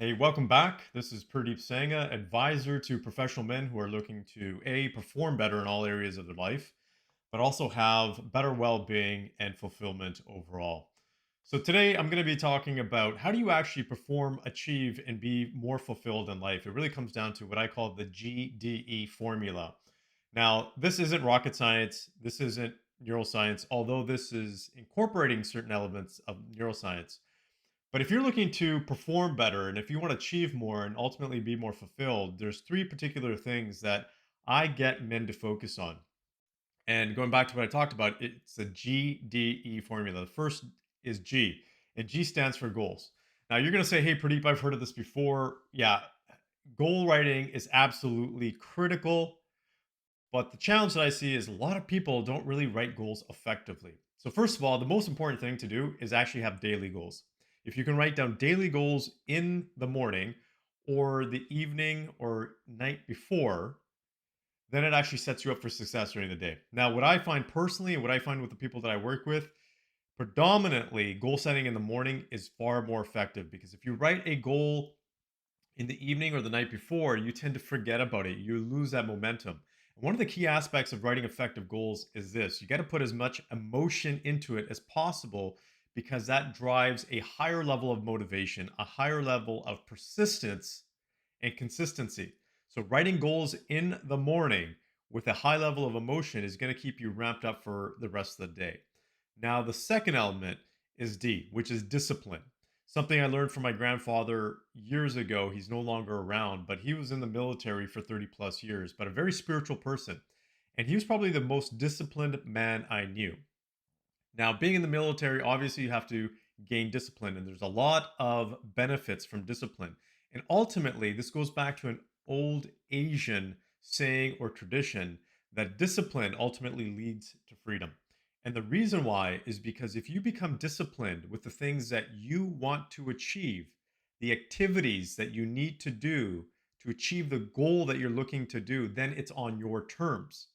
Hey, welcome back. This is Purdeep Sangha, advisor to professional men who are looking to perform better in all areas of their life, but also have better well-being and fulfillment overall. So today I'm going to be talking about how do you actually perform, achieve, and be more fulfilled in life. It really comes down to what I call the GDE formula. Now, this isn't rocket science. This isn't neuroscience, although this is incorporating certain elements of neuroscience. But if you're looking to perform better and if you want to achieve more and ultimately be more fulfilled, there's three particular things that I get men to focus on. And going back to what I talked about, it's a GDE formula. The first is G, and G stands for goals. Now you're going to say, "Hey, Pradeep, I've heard of this before." Yeah, goal writing is absolutely critical, but the challenge that I see is a lot of people don't really write goals effectively. So, first of all, the most important thing to do is actually have daily goals. If you can write down daily goals in the morning or the evening or night before, then it actually sets you up for success during the day. Now, what I find personally and what I find with the people that I work with, predominantly goal setting in the morning is far more effective because if you write a goal in the evening or the night before, you tend to forget about it. You lose that momentum. And one of the key aspects of writing effective goals is this: you got to put as much emotion into it as possible because that drives a higher level of motivation, a higher level of persistence and consistency. So, writing goals in the morning with a high level of emotion is going to keep you ramped up for the rest of the day. Now, the second element is D, which is discipline. Something I learned from my grandfather years ago. He's no longer around, but he was in the military for 30 plus years, but a very spiritual person. And he was probably the most disciplined man I knew. Now, being in the military, obviously, you have to gain discipline, and there's a lot of benefits from discipline. And ultimately, this goes back to an old Asian saying or tradition that discipline ultimately leads to freedom. And the reason why is because if you become disciplined with the things that you want to achieve, the activities that you need to do to achieve the goal that you're looking to do, then it's on your terms.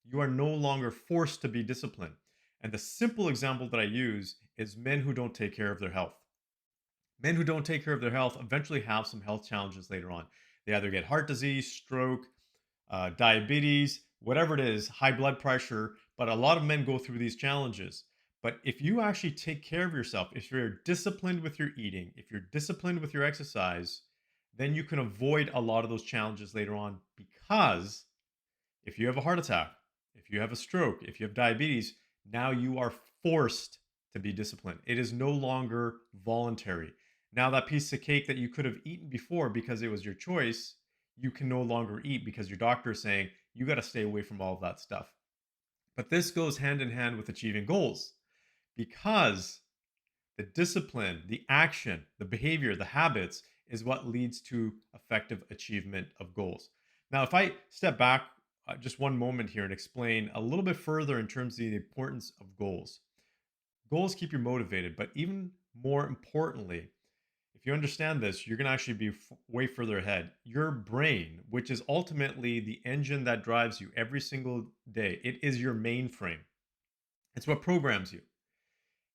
You are no longer forced to be disciplined. And the simple example that I use is men who don't take care of their health. Men who don't take care of their health eventually have some health challenges later on. They either get heart disease, stroke, diabetes, whatever it is, high blood pressure. But a lot of men go through these challenges. But if you actually take care of yourself, if you're disciplined with your eating, if you're disciplined with your exercise, then you can avoid a lot of those challenges later on because if you have a heart attack, if you have a stroke, if you have diabetes, now you are forced to be disciplined. It is no longer voluntary. Now, that piece of cake that you could have eaten before because it was your choice, you can no longer eat because your doctor is saying you got to stay away from all of that stuff. But this goes hand in hand with achieving goals because the discipline, the action, the behavior, the habits is what leads to effective achievement of goals. Now, if I step back just one moment here and explain a little bit further in terms of the importance of goals, goals keep you motivated, but even more importantly, if you understand this, you're going to actually be way further ahead. Your brain, which is ultimately the engine that drives you every single day, it is your mainframe. It's what programs you.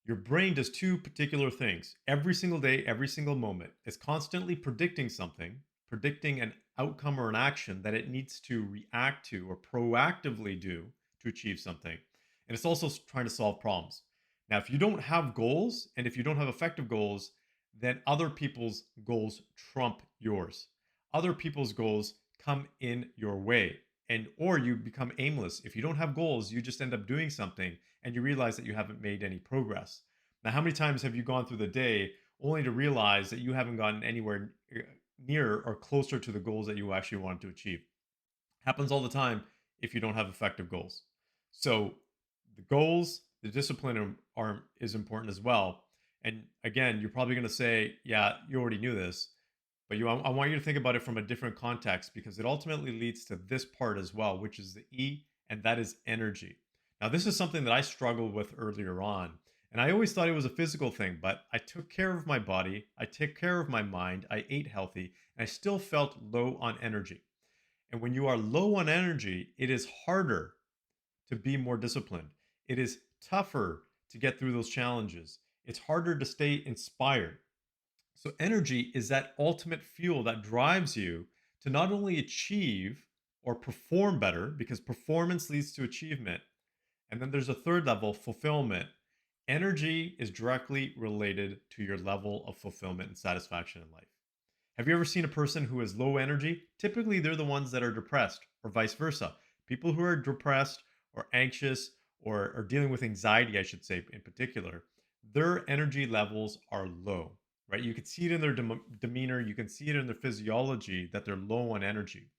Your brain does two particular things every single day, every single moment. It's constantly predicting something, predicting an outcome or an action that it needs to react to or proactively do to achieve something. And it's also trying to solve problems. Now, if you don't have goals and if you don't have effective goals, then other people's goals trump yours. Other people's goals come in your way and or you become aimless. If you don't have goals, you just end up doing something and you realize that you haven't made any progress. Now, how many times have you gone through the day only to realize that you haven't gotten anywhere near or closer to the goals that you actually wanted to achieve? Happens all the time if you don't have effective goals. So, the goals, the discipline is important as well. And again, you're probably going to say, "Yeah, you already knew this," but I want you to think about it from a different context because it ultimately leads to this part as well, which is the E, and that is energy. Now, this is something that I struggled with earlier on. And I always thought it was a physical thing, but I took care of my body, I took care of my mind, I ate healthy, and I still felt low on energy. And when you are low on energy, it is harder to be more disciplined. It is tougher to get through those challenges. It's harder to stay inspired. So, energy is that ultimate fuel that drives you to not only achieve or perform better, because performance leads to achievement. And then there's a third level, fulfillment. Energy is directly related to your level of fulfillment and satisfaction in life. Have you ever seen a person who has low energy? Typically, they're the ones that are depressed, or vice versa. People who are depressed or anxious or are dealing with anxiety, I should say, in particular, their energy levels are low, right? You can see it in their demeanor, you can see it in their physiology that they're low on energy.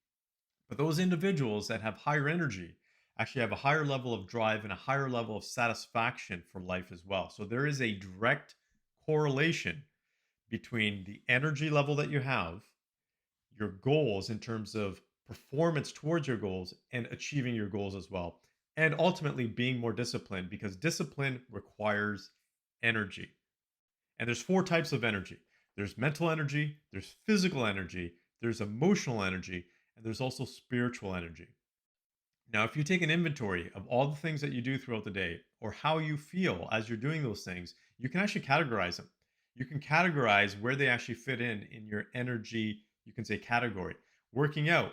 But those individuals that have higher energy actually have a higher level of drive and a higher level of satisfaction for life as well. So there is a direct correlation between the energy level that you have, your goals in terms of performance towards your goals, and achieving your goals as well. And ultimately being more disciplined because discipline requires energy. And there's four types of energy. There's mental energy, there's physical energy, there's emotional energy, and there's also spiritual energy. Now, if you take an inventory of all the things that you do throughout the day or how you feel as you're doing those things, you can actually categorize them. You can categorize where they actually fit in your energy, you can say category. Working out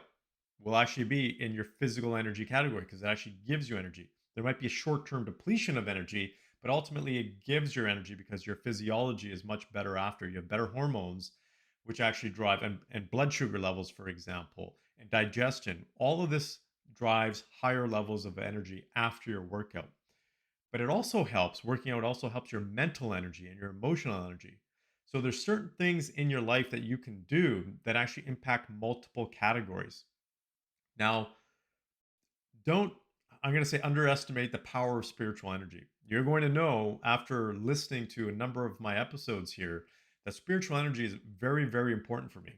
will actually be in your physical energy category because it actually gives you energy. There might be a short term depletion of energy, but ultimately it gives your energy because your physiology is much better after. You have better hormones, which actually drive and blood sugar levels, for example, and digestion. All of this drives higher levels of energy after your workout. But it also helps, working out also helps your mental energy and your emotional energy. So there's certain things in your life that you can do that actually impact multiple categories. Now, don't I'm going to say underestimate the power of spiritual energy. You're going to know after listening to a number of my episodes here that spiritual energy is very, very important for me.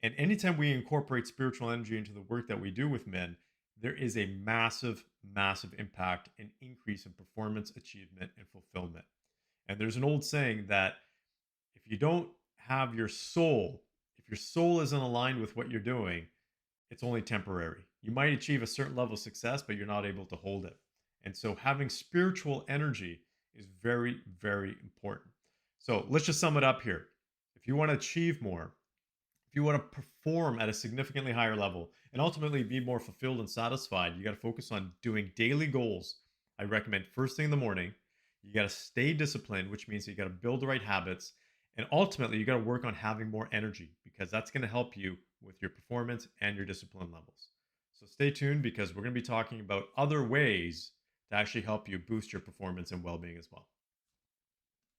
And anytime we incorporate spiritual energy into the work that we do with men, there is a massive, massive impact and increase in performance, achievement, and fulfillment. And there's an old saying that if you don't have your soul, if your soul isn't aligned with what you're doing, it's only temporary. You might achieve a certain level of success, but you're not able to hold it. And so having spiritual energy is very, very important. So let's just sum it up here. If you want to achieve more, if you want to perform at a significantly higher level and ultimately be more fulfilled and satisfied, you got to focus on doing daily goals. I recommend first thing in the morning. You got to stay disciplined, which means you got to build the right habits. And ultimately, you got to work on having more energy because that's going to help you with your performance and your discipline levels. So stay tuned because we're going to be talking about other ways to actually help you boost your performance and well being as well.